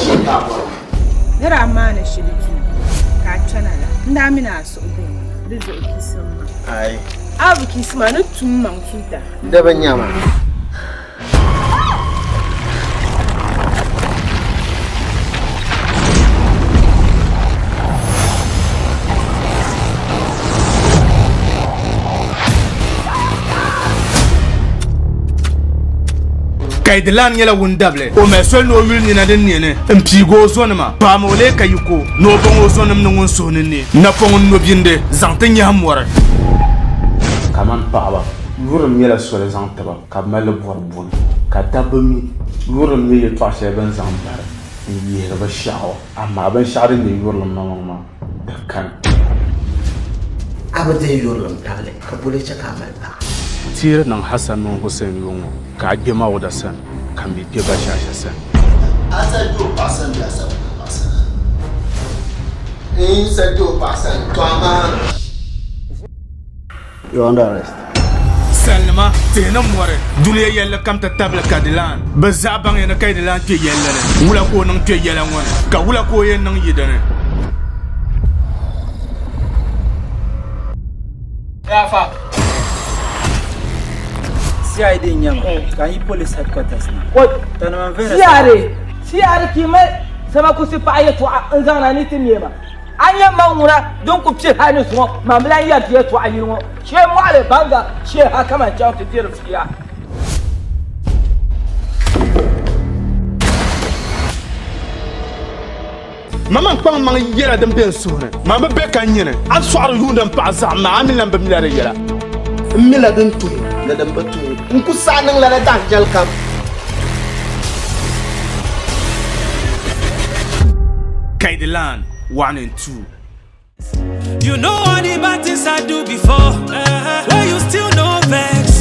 There are man she Kachanala, Namina so this is Kisama. Aye. I will kiss man to Mount Never Yama. Kaidelan yela wundable o me so no wil ni na den ne mpigo zonma ba mo le kayuko no bon o zonam no so ne na pon no binde zantan ya hamwara kaman paaba wurum yela so le zantaba ka mal borbon ka tabami wurum ye to ashe ban zambar ni ba shawo amma ban share ni wurum na mama kan abade yurum tale ka bule cha kamal ba tire nan Hassan non Hussein yongo ka gema wada san kan bi ke ba shasha san asa do pasan da sa pasan in sa do pasan to ama you under arrest Salma tena more dunia yella kam ta table Kadilan bazabang yana Kaidelan ke yella ne wula ko nan ke yella ngone ka wula ko yen nan yidane Rafa CID nyama kan yi police headquarters na tanama vera siare ki mai sama ku si pa yeto an zana ni timiyema anya mangura don ku ce hani su mamla ya je to ayi mo she mu ale banga she haka man jaw ta dir fiya mama kpang mang yela dem ben sone mama be kan nyene an soar yundam pa zama amilan bam la yela mila den tu la dem batu ku sanan la da jal kam Kaidelan 1 and 2. You know all the bad things I do before. Why you still no vex?